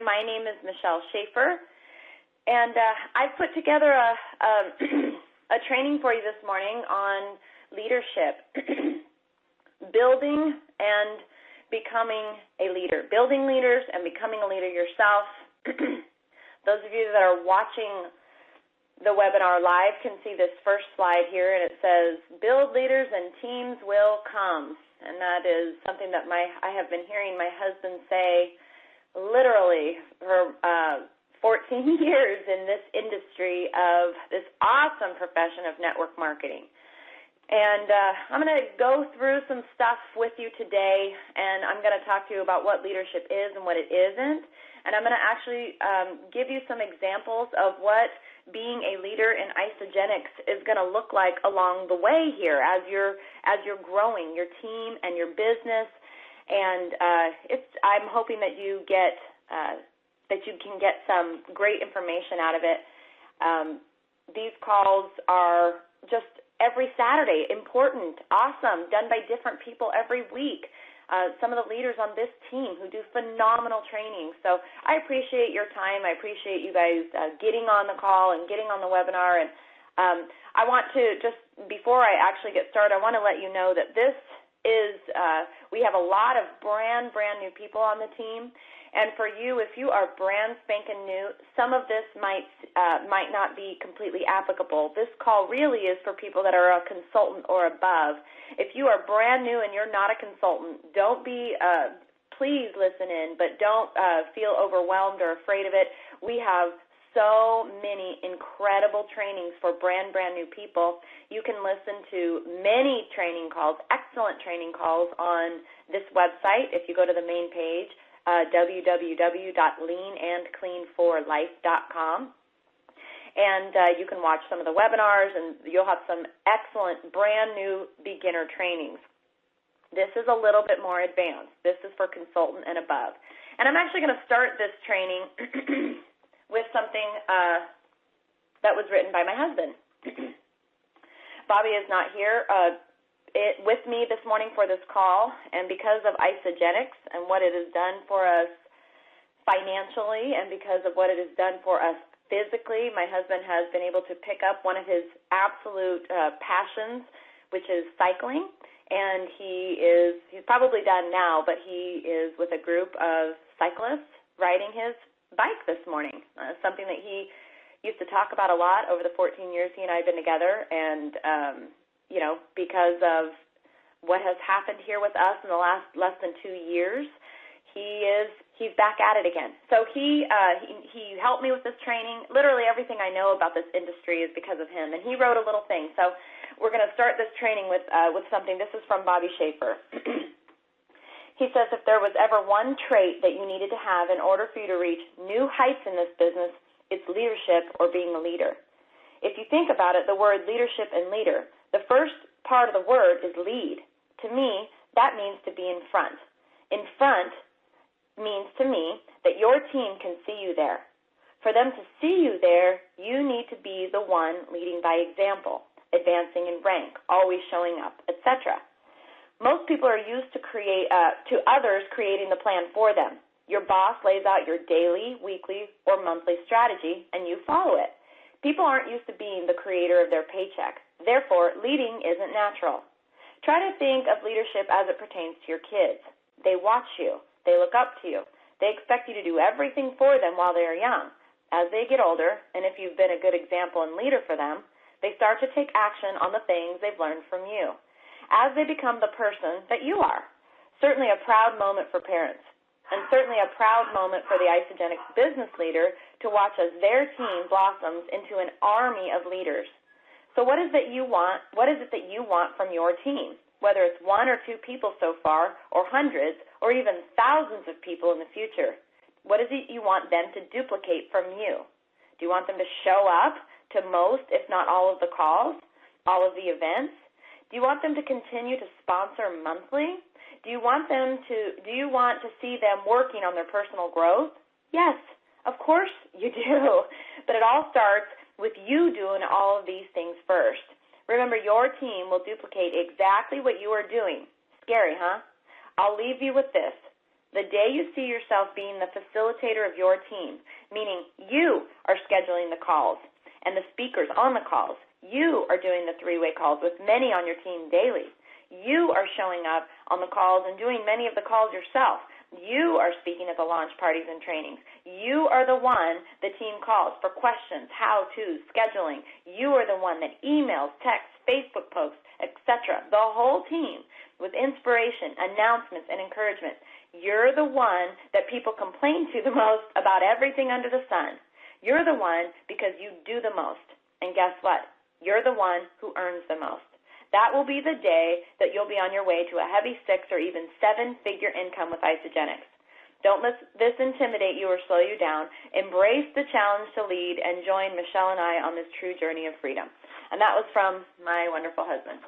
My name is Michelle Schaffer, and I've put together a training for you this morning on leadership, building and becoming a leader, building leaders and becoming a leader yourself. Those of you that are watching the webinar live can see this first slide here, and it says, build leaders and teams will come. And that is something that I have been hearing my husband say literally for 14 years in this industry of this awesome profession of network marketing. And I'm going to go through some stuff with you today, and I'm going to talk to you about what leadership is and what it isn't. And I'm going to actually give you some examples of what being a leader in Isagenix is going to look like along the way here as you're growing your team and your business. And I'm hoping that you can get some great information out of it. These calls are just every Saturday, important, awesome, done by different people every week. Some of the leaders on this team who do phenomenal training. So I appreciate your time. I appreciate you guys getting on the call and getting on the webinar. And I want to just, before I actually get started, I want to let you know that this is, we have a lot of brand new people on the team. And for you, if you are brand spanking new, some of this might not be completely applicable. This call really is for people that are a consultant or above. If you are brand new and you're not a consultant, don't be, please listen in, but don't feel overwhelmed or afraid of it. We have so many incredible trainings for brand new people. You can listen to many training calls, excellent training calls on this website if you go to the main page. www.leanandclean4life.com, and you can watch some of the webinars, and you'll have some excellent brand new beginner trainings. This is a little bit more advanced. This is for consultant and above. And I'm actually going to start this training with something that was written by my husband. Bobby is not here with me this morning for this call, and because of Isagenix and what it has done for us financially and because of what it has done for us physically, my husband has been able to pick up one of his absolute passions, which is cycling, and he's probably done now, but he is with a group of cyclists riding his bike this morning, something that he used to talk about a lot over the 14 years he and I have been together, and because of what has happened here with us in the last less than 2 years, he's back at it again. So he helped me with this training. Literally everything I know about this industry is because of him, and he wrote a little thing. So we're going to start this training with something. This is from Bobby Schaffer. He says, if there was ever one trait that you needed to have in order for you to reach new heights in this business, it's leadership or being a leader. If you think about it, the word leadership and leader, the first part of the word is lead. To me, that means to be in front. In front means to me that your team can see you there. For them to see you there, you need to be the one leading by example, advancing in rank, always showing up, etc. Most people are used to others creating the plan for them. Your boss lays out your daily, weekly, or monthly strategy, and you follow it. People aren't used to being the creator of their paycheck. Therefore, leading isn't natural. Try to think of leadership as it pertains to your kids. They watch you. They look up to you. They expect you to do everything for them while they are young. As they get older, and if you've been a good example and leader for them, they start to take action on the things they've learned from you. As they become the person that you are. Certainly a proud moment for parents, and certainly a proud moment for the Isagenix business leader to watch as their team blossoms into an army of leaders. So what is it that you want? What is it that you want from your team? Whether it's 1 or 2 people so far, or hundreds, or even thousands of people in the future. What is it you want them to duplicate from you? Do you want them to show up to most, if not all of the calls, all of the events? Do you want them to continue to sponsor monthly? Do you want to see them working on their personal growth? Yes, of course you do. But it all starts with you doing all of these things first. Remember, your team will duplicate exactly what you are doing. Scary, huh? I'll leave you with this. The day you see yourself being the facilitator of your team, meaning you are scheduling the calls and the speakers on the calls, you are doing the three-way calls with many on your team daily, you are showing up on the calls and doing many of the calls yourself, you are speaking at the launch parties and trainings, you are the one the team calls for questions, how-tos, scheduling, you are the one that emails, texts, Facebook posts, etc., the whole team with inspiration, announcements, and encouragement. You're the one that people complain to the most about everything under the sun. You're the one because you do the most. And guess what? You're the one who earns the most. That will be the day that you'll be on your way to a heavy 6 or even 7-figure income with Isogenics. Don't let this intimidate you or slow you down. Embrace the challenge to lead and join Michelle and I on this true journey of freedom. And that was from my wonderful husband.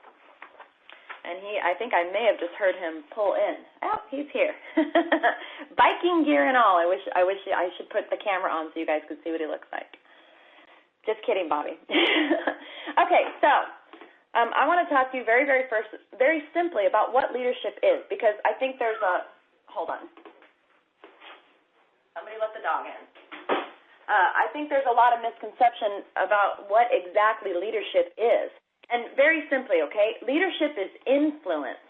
And I think I may have just heard him pull in. Oh, he's here. Biking gear and all. I wish I should put the camera on so you guys could see what he looks like. Just kidding, Bobby. Okay, so I want to talk to you very simply about what leadership is, because I think there's hold on. Somebody let the dog in. I think there's a lot of misconception about what exactly leadership is. And very simply, okay, leadership is influence.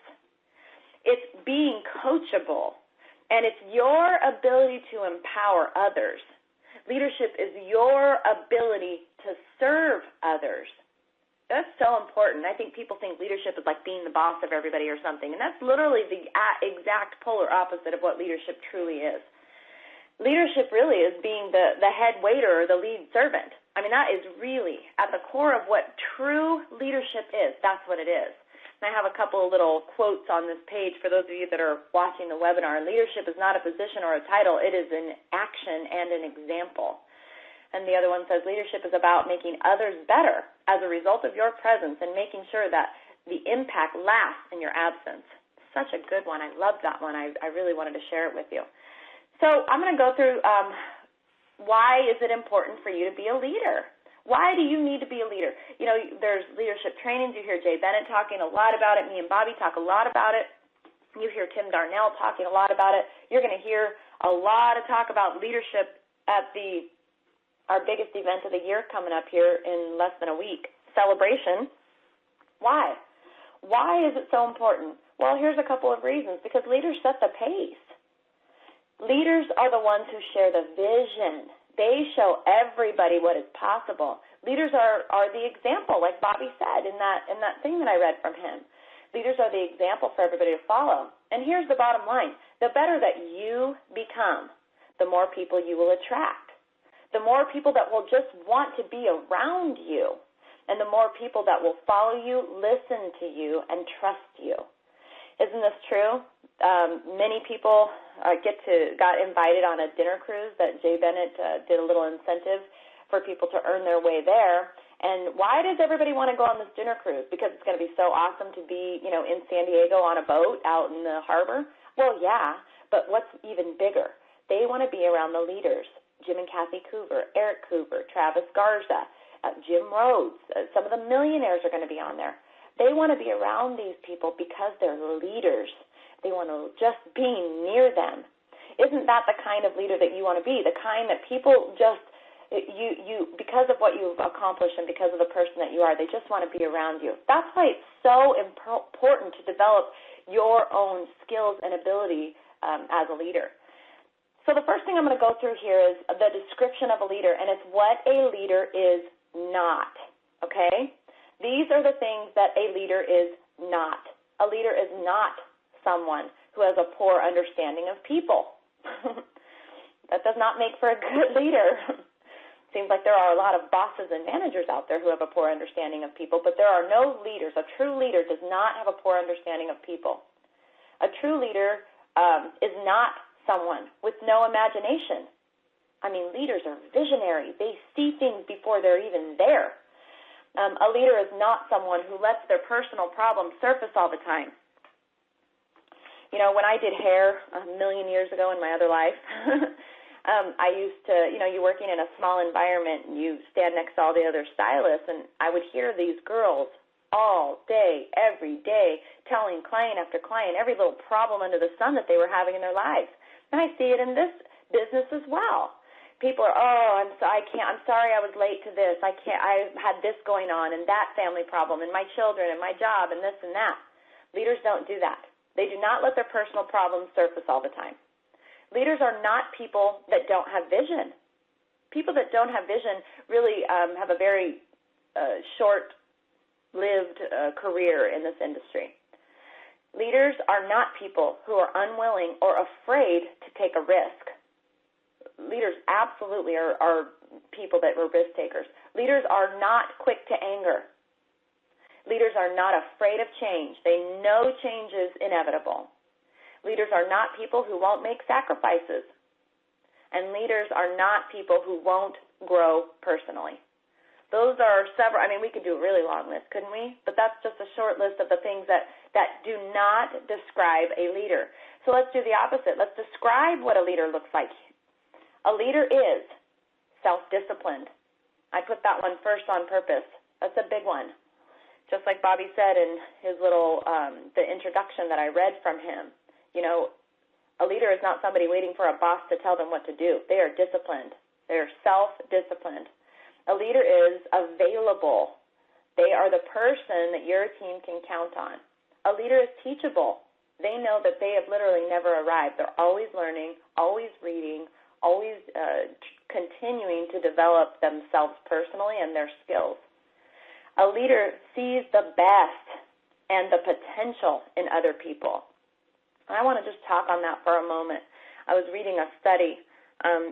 It's being coachable, and it's your ability to empower others. Leadership is your ability to serve others. That's so important. I think people think leadership is like being the boss of everybody or something, and that's literally the exact polar opposite of what leadership truly is. Leadership really is being the head waiter or the lead servant. I mean, that is really at the core of what true leadership is. That's what it is. And I have a couple of little quotes on this page for those of you that are watching the webinar. Leadership is not a position or a title. It is an action and an example. And the other one says leadership is about making others better as a result of your presence and making sure that the impact lasts in your absence. Such a good one. I love that one. I really wanted to share it with you. So I'm going to go through why is it important for you to be a leader? Why do you need to be a leader? You know, there's leadership trainings. You hear Jay Bennett talking a lot about it. Me and Bobby talk a lot about it. You hear Tim Darnell talking a lot about it. You're going to hear a lot of talk about leadership at our biggest event of the year coming up here in less than a week, Celebration. Why? Why is it so important? Well, here's a couple of reasons. Because leaders set the pace. Leaders are the ones who share the vision. They show everybody what is possible. Leaders are the example, like Bobby said in that thing that I read from him. Leaders are the example for everybody to follow. And here's the bottom line. The better that you become, the more people you will attract. The more people that will just want to be around you, and the more people that will follow you, listen to you, and trust you. Isn't this true? Many people got invited on a dinner cruise that Jay Bennett did a little incentive for people to earn their way there. And why does everybody want to go on this dinner cruise? Because it's going to be so awesome to be, in San Diego on a boat out in the harbor? Well, yeah, but what's even bigger? They want to be around the leaders, Jim and Kathy Coover, Eric Coover, Travis Garza, Jim Rhodes. Some of the millionaires are going to be on there. They want to be around these people because they're leaders. They want to just be near them. Isn't that the kind of leader that you want to be? The kind that people just, you because of what you've accomplished and because of the person that you are, they just want to be around you. That's why it's so important to develop your own skills and ability as a leader. So the first thing I'm going to go through here is the description of a leader, and it's what a leader is not, okay? These are the things that a leader is not. A leader is not someone who has a poor understanding of people. That does not make for a good leader. Seems like there are a lot of bosses and managers out there who have a poor understanding of people, but there are no leaders. A true leader does not have a poor understanding of people. A true leader is not someone with no imagination. I mean, leaders are visionary. They see things before they're even there. A leader is not someone who lets their personal problems surface all the time. When I did hair a million years ago in my other life, I used to, you're working in a small environment and you stand next to all the other stylists, and I would hear these girls all day, every day, telling client after client every little problem under the sun that they were having in their lives. And I see it in this business as well. People are, I'm sorry I was late to this. I had this going on and that family problem and my children and my job and this and that. Leaders don't do that. They do not let their personal problems surface all the time. Leaders are not people that don't have vision. People that don't have vision really have a very short-lived career in this industry. Leaders are not people who are unwilling or afraid to take a risk. Leaders absolutely are people that are risk takers. Leaders are not quick to anger. Leaders are not afraid of change. They know change is inevitable. Leaders are not people who won't make sacrifices. And leaders are not people who won't grow personally. Those are several, we could do a really long list, couldn't we? But that's just a short list of the things that do not describe a leader. So let's do the opposite. Let's describe what a leader looks like. A leader is self-disciplined. I put that one first on purpose. That's a big one. Just like Bobby said in his little, the introduction that I read from him, a leader is not somebody waiting for a boss to tell them what to do. They are disciplined. They are self-disciplined. A leader is available. They are the person that your team can count on. A leader is teachable. They know that they have literally never arrived. They're always learning, always reading, always continuing to develop themselves personally and their skills. A leader sees the best and the potential in other people. And I want to just talk on that for a moment. I was reading a study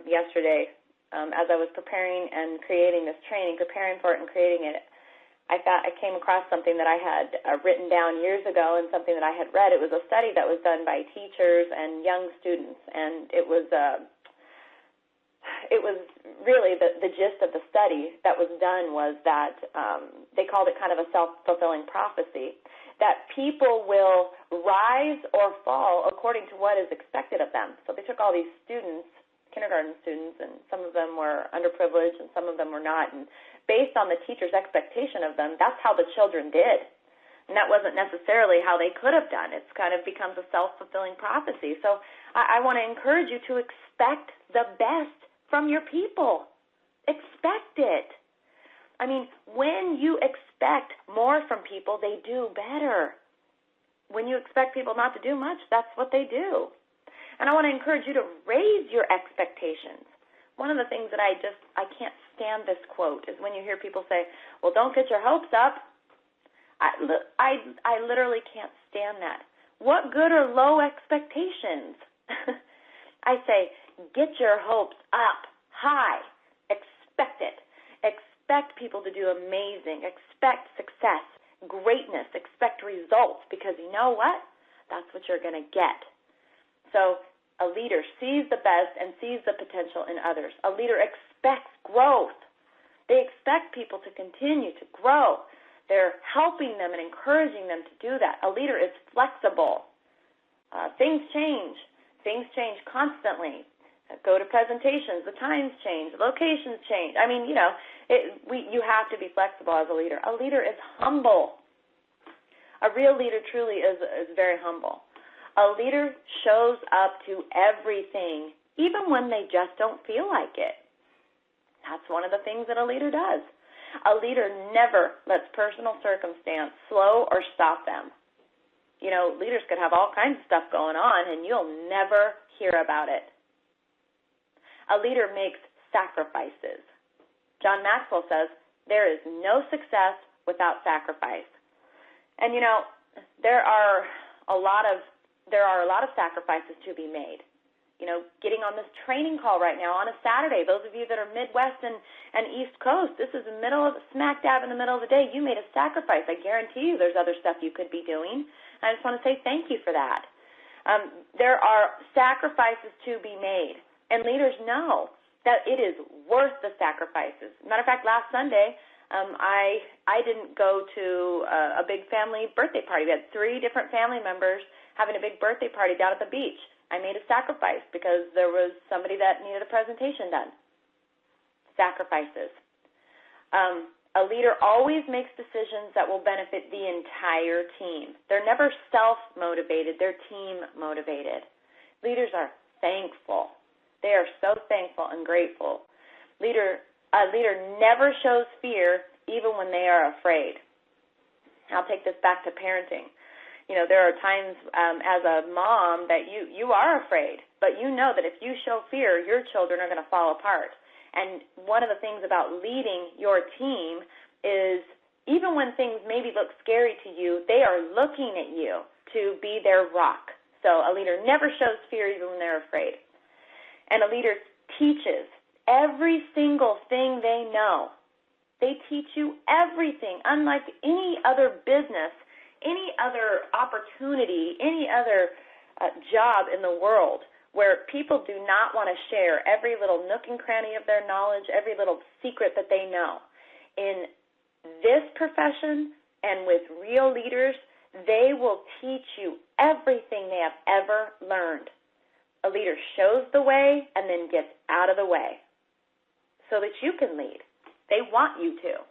yesterday as I was preparing and creating this training, preparing for it and creating it. I came across something that I had written down years ago and something that I had read. It was a study that was done by teachers and young students, and it was really the gist of the study that was done was that they called it kind of a self-fulfilling prophecy, that people will rise or fall according to what is expected of them. So they took all these students, kindergarten students, and some of them were underprivileged and some of them were not, and based on the teacher's expectation of them, that's how the children did. And that wasn't necessarily how they could have done. It's kind of becomes a self-fulfilling prophecy. So I want to encourage you to expect the best from your people. Expect it. When you expect more from people, they do better. When you expect people not to do much, that's what they do. And I want to encourage you to raise your expectations. One of the things that I can't stand this quote is when you hear people say, well, don't get your hopes up. I literally can't stand that. What good are low expectations? I say, get your hopes up, high. Expect it. Expect people to do amazing. Expect success, greatness. Expect results, because you know what? That's what you're going to get. So a leader sees the best and sees the potential in others. A leader expects growth. They expect people to continue to grow. They're helping them and encouraging them to do that. A leader is flexible. Things change. Things change constantly. Go to presentations. The times change. Locations change. You have to be flexible as a leader. A leader is humble. A real leader truly is very humble. A leader shows up to everything, even when they just don't feel like it. That's one of the things that a leader does. A leader never lets personal circumstance slow or stop them. Leaders could have all kinds of stuff going on, and you'll never hear about it. A leader makes sacrifices. John Maxwell says, there is no success without sacrifice. And, there are a lot of sacrifices to be made. Getting on this training call right now on a Saturday, those of you that are Midwest and East Coast, this is smack dab in the middle of the day. You made a sacrifice. I guarantee you there's other stuff you could be doing. I just want to say thank you for that. There are sacrifices to be made, and leaders know that it is worth the sacrifices. Matter of fact, last Sunday, I didn't go to a big family birthday party. We had 3 different family members having a big birthday party down at the beach. I made a sacrifice because there was somebody that needed a presentation done. Sacrifices. A leader always makes decisions that will benefit the entire team. They're never self-motivated. They're team-motivated. Leaders are thankful. They are so thankful and grateful. A leader never shows fear even when they are afraid. I'll take this back to parenting. There are times as a mom that you are afraid, but you know that if you show fear, your children are going to fall apart. And one of the things about leading your team is even when things maybe look scary to you, they are looking at you to be their rock. So a leader never shows fear even when they're afraid. And a leader teaches every single thing they know. They teach you everything, unlike any other business, any other opportunity, any other job in the world where people do not want to share every little nook and cranny of their knowledge, every little secret that they know. In this profession and with real leaders, they will teach you everything they have ever learned. A leader shows the way and then gets out of the way so that you can lead. They want you to.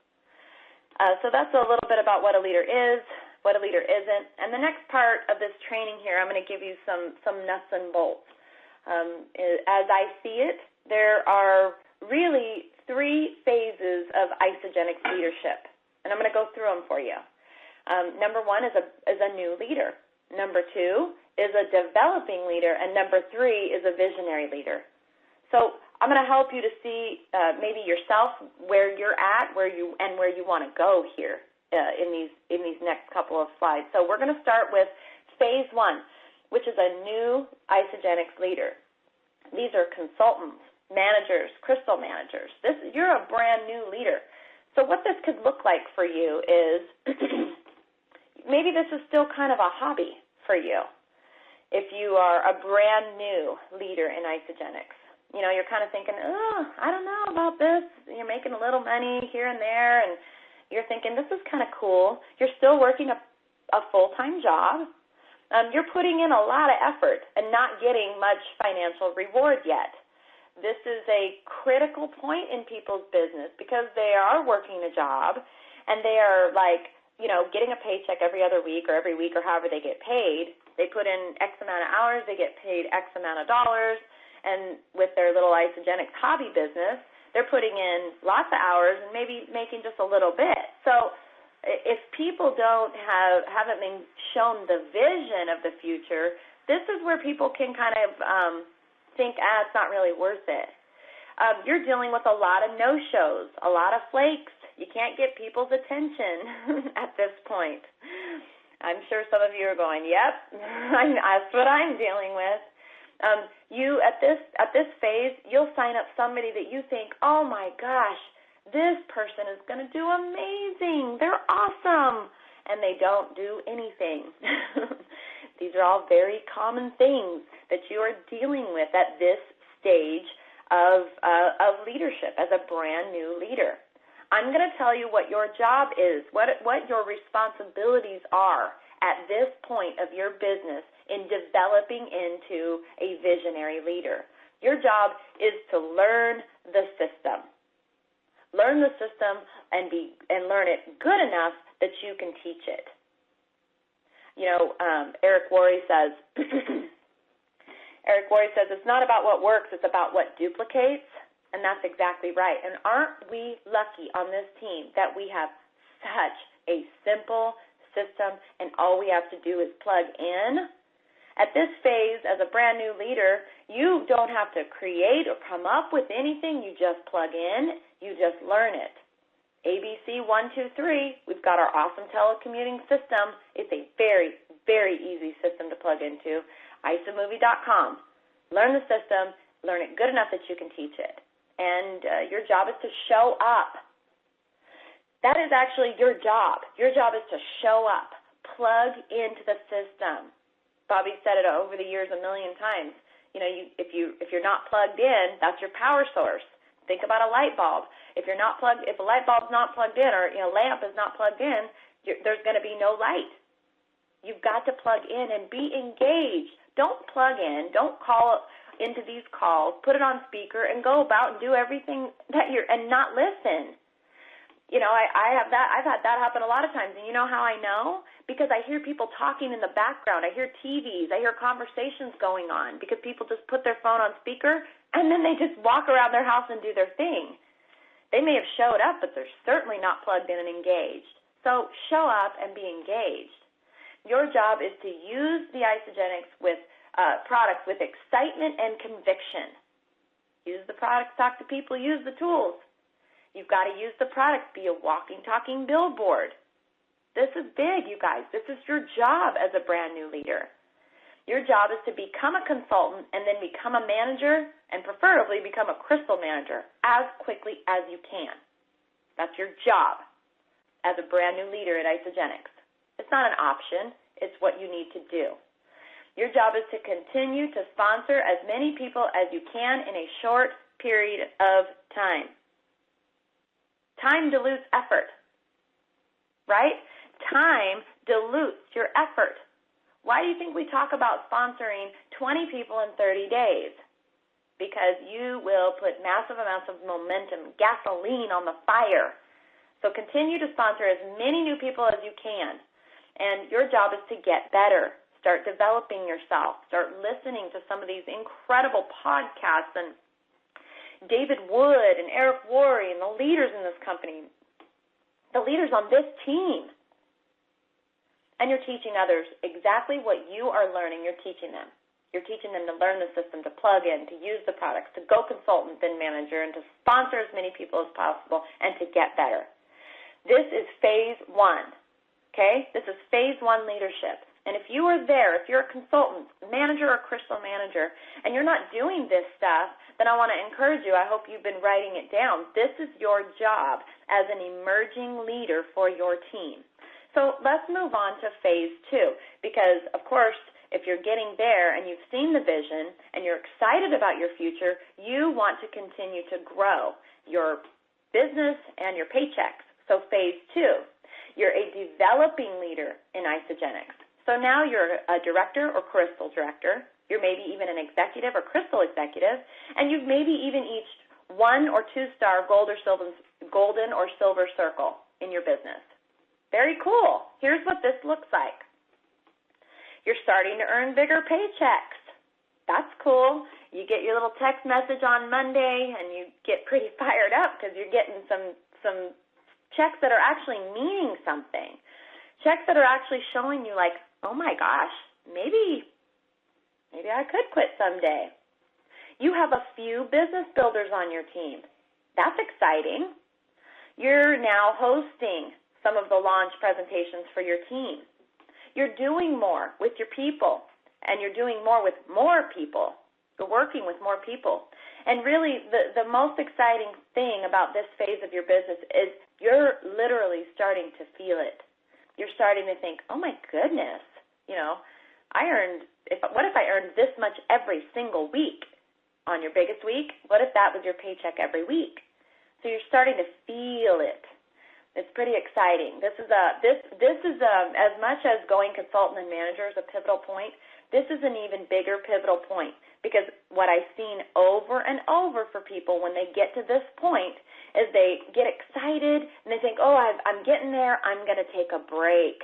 So that's a little bit about what a leader is, what a leader isn't. And the next part of this training here, I'm going to give you some nuts and bolts. As I see it, there are really 3 phases of isogenic leadership, and I'm going to go through them for you. Number 1 is a new leader. Number 2 is a developing leader, and number 3 is a visionary leader. So I'm going to help you to see maybe yourself where you're at, where you want to go here in these next couple of slides. So we're going to start with phase 1, which is a new isogenics leader. These are consultants, managers, crystal managers. You're a brand new leader. So what this could look like for you is maybe this is still kind of a hobby for you. If you are a brand new leader in isogenics, you're kind of thinking, I don't know about this. You're making a little money here and there, and you're thinking, this is kind of cool. You're still working a full-time job. You're putting in a lot of effort and not getting much financial reward yet. This is a critical point in people's business because they are working a job and they are getting a paycheck every other week or every week or however they get paid. They put in X amount of hours, they get paid X amount of dollars, and with their little isogenics hobby business, they're putting in lots of hours and maybe making just a little bit. So if people haven't been shown the vision of the future, this is where people can kind of think, it's not really worth it. You're dealing with a lot of no-shows, a lot of flakes. You can't get people's attention at this point. I'm sure some of you are going, yep, that's what I'm dealing with. You at this phase, you'll sign up somebody that you think, oh my gosh, this person is going to do amazing. They're awesome. And they don't do anything. These are all very common things that you are dealing with at this stage of leadership as a brand new leader. I'm going to tell you what your job is, what your responsibilities are at this point of your business in developing into a visionary leader. Your job is to learn the system. Learn the system and learn it good enough that you can teach it. Eric Worre says, it's not about what works, it's about what duplicates. And that's exactly right. And aren't we lucky on this team that we have such a simple system and all we have to do is plug in? At this phase, as a brand new leader, you don't have to create or come up with anything. You just plug in. You just learn it. ABC 1, 2, 3, we've got our awesome telecommuting system. It's a very, very easy system to plug into. isomovie.com. Learn the system. Learn it good enough that you can teach it. And your job is to show up. That is actually your job. Your job is to show up, plug into the system. Bobby said it over the years a million times. If you're not plugged in, that's your power source. Think about a light bulb. If a light bulb's not plugged in or a lamp is not plugged in, there's going to be no light. You've got to plug in and be engaged. Don't plug in. Don't call into these calls, put it on speaker, and go about and do everything and not listen. I have that. I've had that happen a lot of times. And you know how I know? Because I hear people talking in the background. I hear TVs. I hear conversations going on because people just put their phone on speaker and then they just walk around their house and do their thing. They may have showed up, but they're certainly not plugged in and engaged. So show up and be engaged. Your job is to use the Isagenix with products with excitement and conviction. Use the products, talk to people, use the tools. You've got to use the products, be a walking, talking billboard. This is big, you guys. This is your job as a brand new leader. Your job is to become a consultant and then become a manager and preferably become a crystal manager as quickly as you can. That's your job as a brand new leader at Isagenix. It's not an option. It's what you need to do. Your job is to continue to sponsor as many people as you can in a short period of time. Time dilutes effort, right? Time dilutes your effort. Why do you think we talk about sponsoring 20 people in 30 days? Because you will put massive amounts of momentum, gasoline on the fire. So continue to sponsor as many new people as you can. And your job is to get better. Start developing yourself. Start listening to some of these incredible podcasts and David Wood and Eric Worre and the leaders in this company, the leaders on this team. And you're teaching others exactly what you are learning. You're teaching them. You're teaching them to learn the system, to plug in, to use the products, to go consultant then manager, and to sponsor as many people as possible and to get better. This is phase one, okay? This is phase one leadership. And if you are there, if you're a consultant, manager, or crystal manager, and you're not doing this stuff, then I want to encourage you. I hope you've been writing it down. This is your job as an emerging leader for your team. So let's move on to phase two because, of course, if you're getting there and you've seen the vision and you're excited about your future, you want to continue to grow your business and your paychecks. So phase two, you're a developing leader in Isagenix. So now you're a director or crystal director. You're maybe even an executive or crystal executive, and you've maybe even eached 1 or 2-star golden or silver circle in your business. Very cool. Here's what this looks like. You're starting to earn bigger paychecks. That's cool. You get your little text message on Monday, and you get pretty fired up because you're getting some checks that are actually meaning something. Checks that are actually showing you like, oh my gosh, maybe I could quit someday. You have a few business builders on your team. That's exciting. You're now hosting some of the launch presentations for your team. You're doing more with your people, and you're doing more with more people. You're working with more people. And really, the most exciting thing about this phase of your business is you're literally starting to feel it. You're starting to think, oh my goodness, what if I earned this much every single week on your biggest week? What if that was your paycheck every week? So you're starting to feel it. It's pretty exciting. This is as much as going consultant and manager is a pivotal point. This is an even bigger pivotal point because what I've seen over and over for people when they get to this point is they get excited and they think, oh, I'm getting there. I'm going to take a break.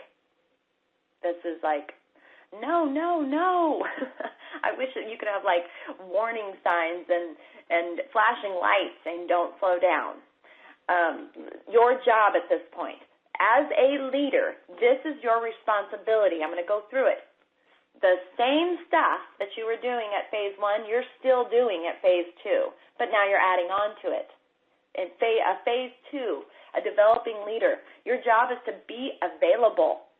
This is like, no. I wish that you could have like warning signs and flashing lights saying don't slow down. Your job at this point, as a leader, this is your responsibility. I'm going to go through it. The same stuff that you were doing at phase one, you're still doing at phase two, but now you're adding on to it. In phase two, a developing leader, your job is to be available.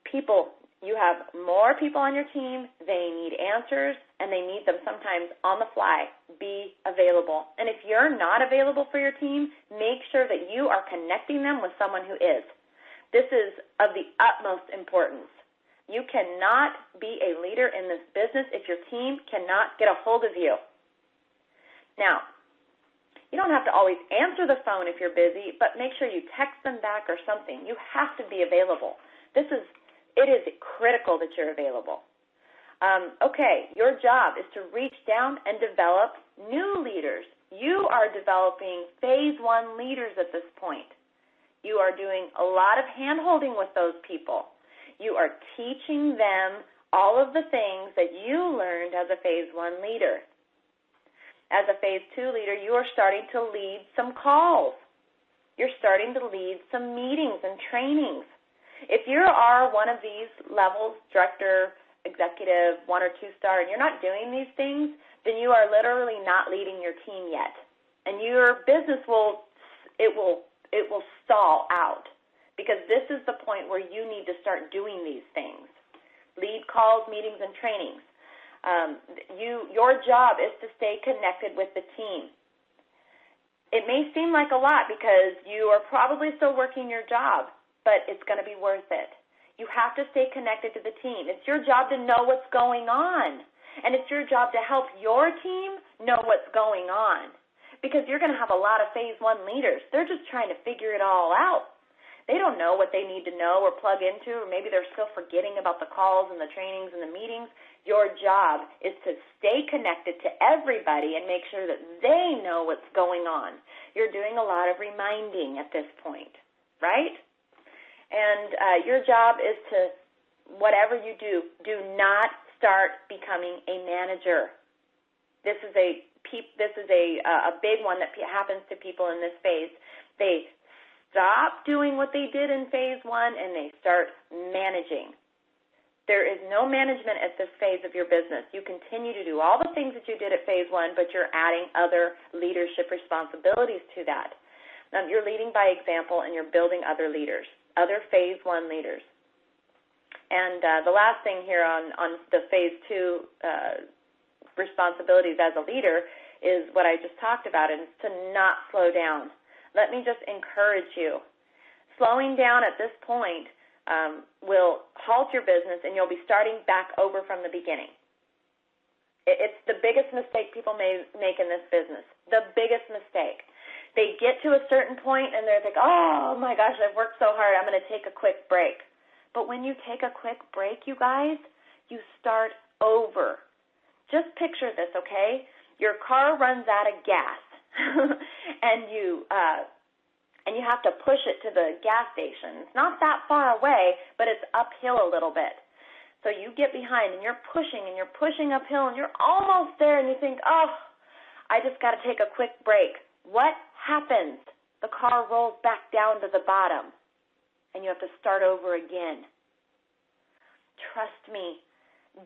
People, you have more people on your team, they need answers, and they need them sometimes on the fly. Be available. And if you're not available for your team, make sure that you are connecting them with someone who is. This is of the utmost importance. You cannot be a leader in this business if your team cannot get a hold of you. Now, you don't have to always answer the phone if you're busy, but make sure you text them back or something. You have to be available. It is critical that you're available. Okay, your job is to reach down and develop new leaders. You are developing phase one leaders at this point. You are doing a lot of hand-holding with those people. You are teaching them all of the things that you learned as a Phase 1 leader. As a Phase 2 leader, you are starting to lead some calls. You're starting to lead some meetings and trainings. If you are one of these levels, director, executive, 1 or 2 star, and you're not doing these things, then you are literally not leading your team yet. And your business will stall out, because this is the point where you need to start doing these things. Lead calls, meetings, and trainings. Your job is to stay connected with the team. It may seem like a lot because you are probably still working your job, but it's going to be worth it. You have to stay connected to the team. It's your job to know what's going on, and it's your job to help your team know what's going on, because you're going to have a lot of Phase 1 leaders. They're just trying to figure it all out. They don't know what they need to know or plug into, or maybe they're still forgetting about the calls and the trainings and the meetings. Your job is to stay connected to everybody and make sure that they know what's going on. You're doing a lot of reminding at this point, right? And your job is to, whatever you do, do not start becoming a manager. This is a big one that happens to people in this phase. They stop doing what they did in Phase 1 and they start managing. There is no management at this phase of your business. You continue to do all the things that you did at Phase 1, but you're adding other leadership responsibilities to that. You're leading by example, and you're building other leaders, other Phase 1 leaders. And the last thing here on the Phase 2 responsibilities as a leader is what I just talked about, and it's to not slow down. Let me just encourage you. Slowing down at this point will halt your business, and you'll be starting back over from the beginning. It's the biggest mistake people may make in this business, the biggest mistake. They get to a certain point, and they're like, oh, my gosh, I've worked so hard, I'm going to take a quick break. But when you take a quick break, you guys, you start over. Just picture this, okay? Your car runs out of gas, and you have to push it to the gas station. It's not that far away, but it's uphill a little bit. So you get behind, and you're pushing uphill, and you're almost there, and you think, oh, I just got to take a quick break. What happens? The car rolls back down to the bottom, and you have to start over again. Trust me,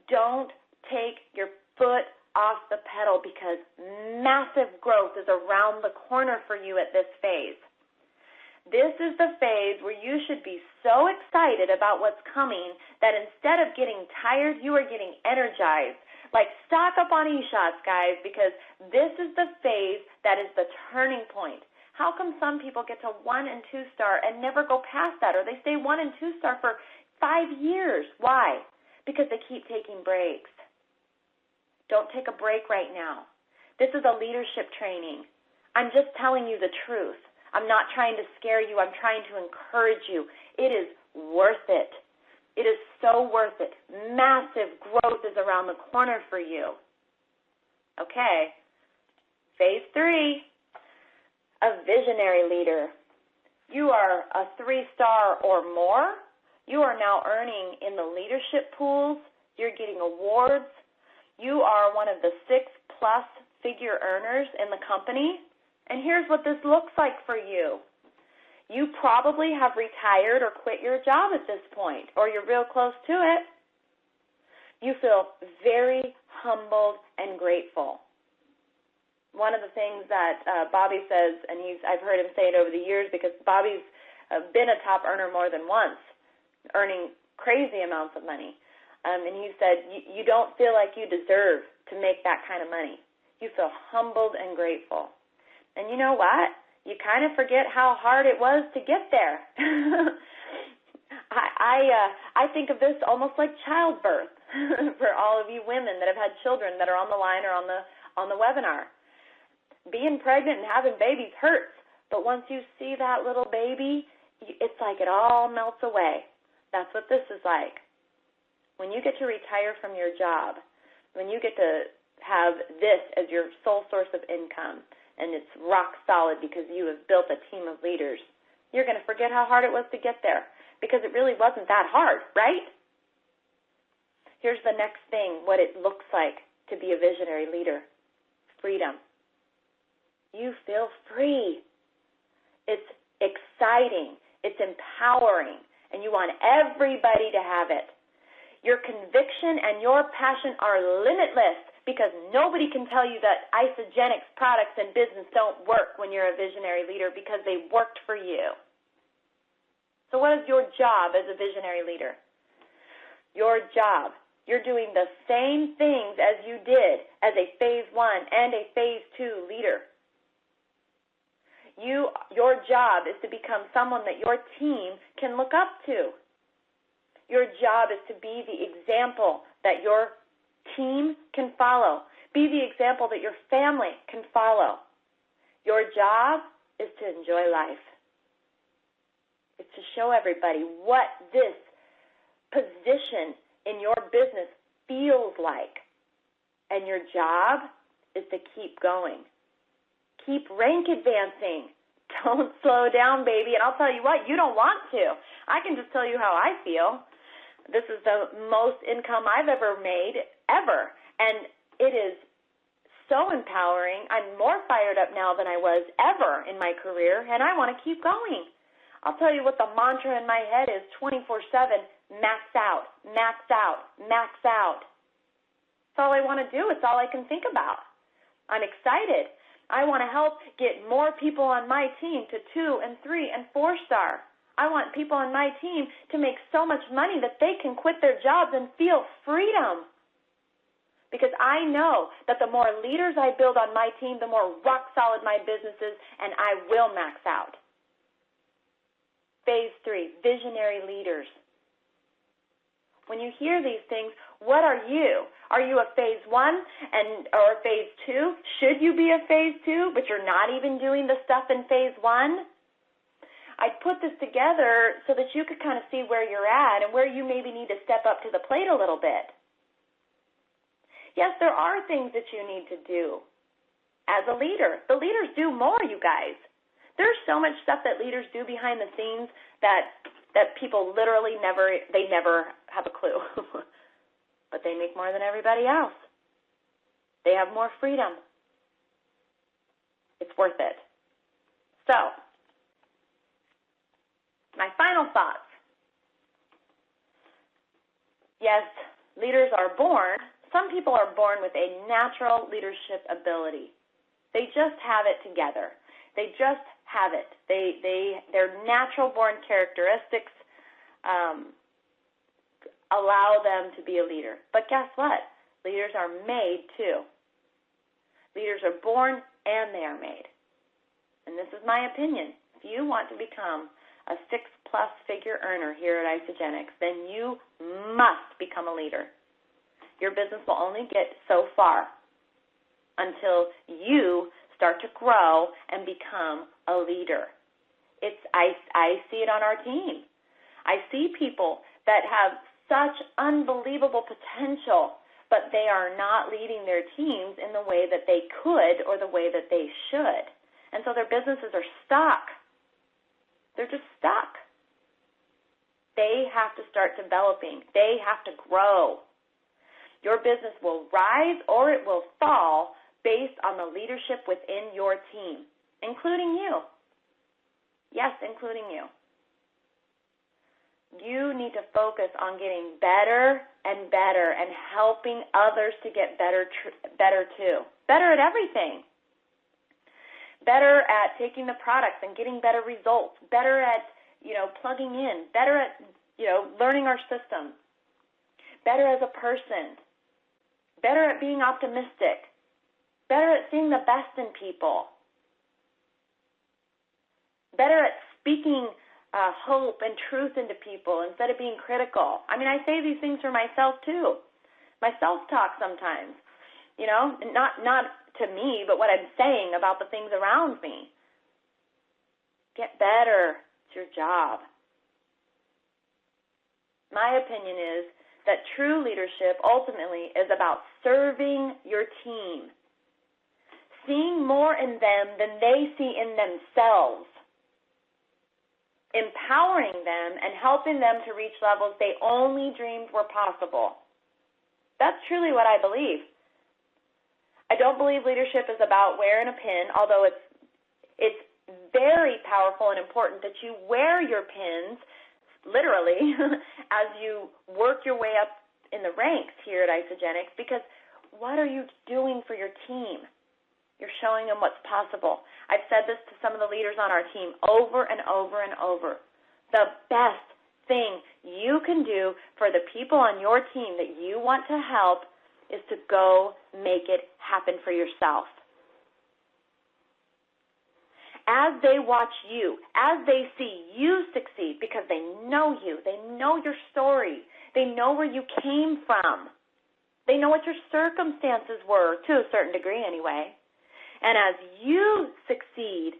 don't take your foot off the pedal, because massive growth is around the corner for you at this phase. This is the phase where you should be so excited about what's coming that instead of getting tired, you are getting energized. Like, stock up on e-shots, guys, because this is the phase that is the turning point. How come some people get to 1 and 2 star and never go past that, or they stay 1 and 2 star for 5 years? Why? Because they keep taking breaks. Don't take a break right now. This is a leadership training. I'm just telling you the truth. I'm not trying to scare you. I'm trying to encourage you. It is worth it. It is so worth it. Massive growth is around the corner for you. Okay. Phase 3, a visionary leader. You are a 3-star or more. You are now earning in the leadership pools. You're getting awards. You are one of the 6+ figure earners in the company. And here's what this looks like for you. You probably have retired or quit your job at this point, or you're real close to it. You feel very humbled and grateful. One of the things that Bobby says, and I've heard him say it over the years, because Bobby's been a top earner more than once, earning crazy amounts of money. And he said, you don't feel like you deserve to make that kind of money. You feel humbled and grateful. And you know what? You kind of forget how hard it was to get there. I think of this almost like childbirth for all of you women that have had children that are on the line or on the webinar. Being pregnant and having babies hurts, but once you see that little baby, it's like it all melts away. That's what this is like. When you get to retire from your job, when you get to have this as your sole source of income, and it's rock solid because you have built a team of leaders, You're going to forget how hard it was to get there because it really wasn't that hard, right? Here's the next thing, what it looks like to be a visionary leader. Freedom. You feel free. It's exciting. It's empowering. And you want everybody to have it. Your conviction and your passion are limitless because nobody can tell you that Isogenics products and business don't work when you're a visionary leader because they worked for you. So what is your job as a visionary leader? Your job. You're doing the same things as you did as a phase 1 and a phase 2 leader. Your job is to become someone that your team can look up to. Your job is to be the example that your team can follow. Be the example that your family can follow. Your job is to enjoy life. It's to show everybody what this position in your business feels like. And your job is to keep going. Keep rank advancing. Don't slow down, baby. And I'll tell you what, you don't want to. I can just tell you how I feel. This is the most income I've ever made, ever. And it is so empowering. I'm more fired up now than I was ever in my career, and I want to keep going. I'll tell you what the mantra in my head is 24/7, max out, max out, max out. That's all I want to do. It's all I can think about. I'm excited. I want to help get more people on my team to 2 and 3 and 4 star. I want people on my team to make so much money that they can quit their jobs and feel freedom. Because I know that the more leaders I build on my team, the more rock solid my business is, and I will max out. Phase 3, visionary leaders. When you hear these things, what are you? Are you a phase 1 or a phase 2? Should you be a phase 2, but you're not even doing the stuff in phase 1? I put this together so that you could kind of see where you're at and where you maybe need to step up to the plate a little bit. Yes, there are things that you need to do as a leader. The leaders do more, you guys. There's so much stuff that leaders do behind the scenes that people literally never have a clue. But they make more than everybody else. They have more freedom. It's worth it. So, my final thoughts. Yes, leaders are born. Some people are born with a natural leadership ability. They just have it together. They just have it. Their natural born characteristics allow them to be a leader. But guess what? Leaders are made too. Leaders are born and they are made. And this is my opinion. If you want to become a 6+ figure earner here at Isogenics, then you must become a leader. Your business will only get so far until you start to grow and become a leader. I see it on our team. I see people that have such unbelievable potential, but they are not leading their teams in the way that they could or the way that they should. And so their businesses are stuck. They're just stuck. They have to start developing. They have to grow. Your business will rise or it will fall based on the leadership within your team, including you. Yes, including you. You need to focus on getting better and better and helping others to get better too. Better at everything. Better at taking the products and getting better results. Better at, plugging in. Better at, learning our system. Better as a person. Better at being optimistic. Better at seeing the best in people. Better at speaking hope and truth into people instead of being critical. I mean, I say these things for myself too. My self-talk sometimes, not to me, but what I'm saying about the things around me. Get better. It's your job. My opinion is that true leadership ultimately is about serving your team, seeing more in them than they see in themselves. empowering them and helping them to reach levels they only dreamed were possible. That's truly what I believe. I don't believe leadership is about wearing a pin, although it's very powerful and important that you wear your pins, literally, as you work your way up in the ranks here at Isagenix, because what are you doing for your team? You're showing them what's possible. I've said this to some of the leaders on our team over and over and over. The best thing you can do for the people on your team that you want to help is to go make it happen for yourself. As they watch you, as they see you succeed, because they know you, they know your story, they know where you came from, they know what your circumstances were, to a certain degree anyway. And as you succeed,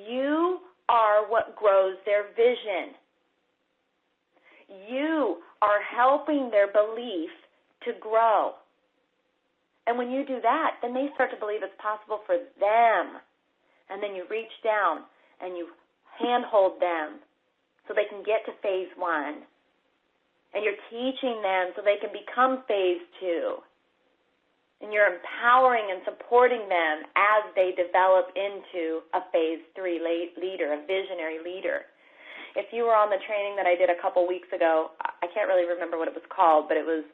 you are what grows their vision. You are helping their belief to grow. And when you do that, then they start to believe it's possible for them. And then you reach down and you handhold them so they can get to phase 1. And you're teaching them so they can become phase 2. And you're empowering and supporting them as they develop into a phase 3 leader, a visionary leader. If you were on the training that I did a couple weeks ago, I can't really remember what it was called, but it was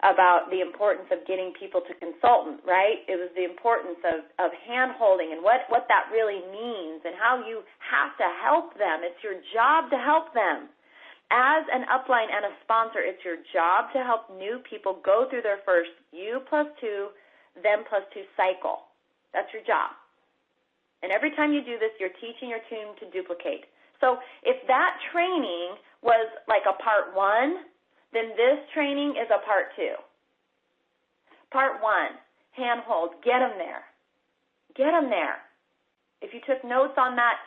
about the importance of getting people to consultant, right? It was the importance of hand-holding and what that really means and how you have to help them. It's your job to help them. As an upline and a sponsor, it's your job to help new people go through their first you plus 2, them plus 2 cycle. That's your job. And every time you do this, you're teaching your team to duplicate. So if that training was like a part 1, then this training is a part 2. Part 1, handhold, get them there. Get them there. If you took notes on that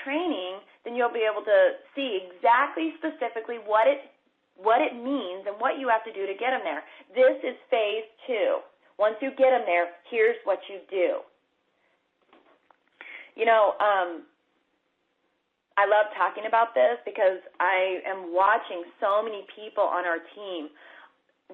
training, then you'll be able to see exactly specifically what it means and what you have to do to get them there. This is phase 2. Once you get them there, here's what you do. You know, I love talking about this because I am watching so many people on our team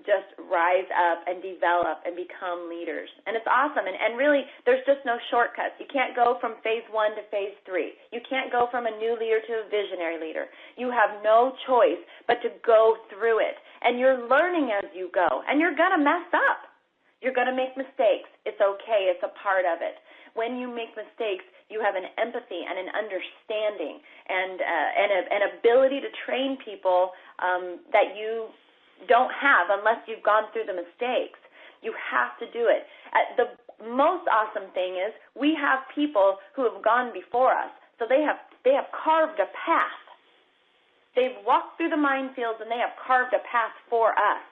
just rise up and develop and become leaders. And it's awesome. And really, there's just no shortcuts. You can't go from phase 1 to phase 3. You can't go from a new leader to a visionary leader. You have no choice but to go through it. And you're learning as you go. And you're going to mess up. You're going to make mistakes. It's okay. It's a part of it. When you make mistakes, you have an empathy and an understanding and an ability to train people that you don't have unless you've gone through the mistakes. You have to do it. The most awesome thing is we have people who have gone before us, so they have carved a path. They've walked through the minefields and they have carved a path for us.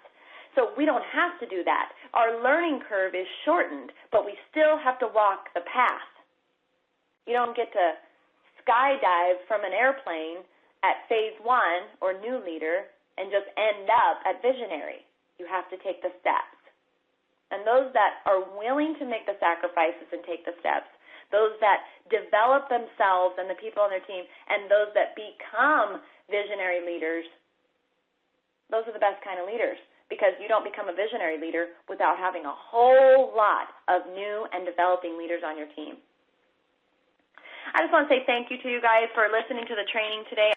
So we don't have to do that. Our learning curve is shortened, but we still have to walk the path. You don't get to skydive from an airplane at phase 1 or new leader and just end up at visionary. You have to take the steps. And those that are willing to make the sacrifices and take the steps, those that develop themselves and the people on their team, and those that become visionary leaders, those are the best kind of leaders, because you don't become a visionary leader without having a whole lot of new and developing leaders on your team. I just want to say thank you to you guys for listening to the training today.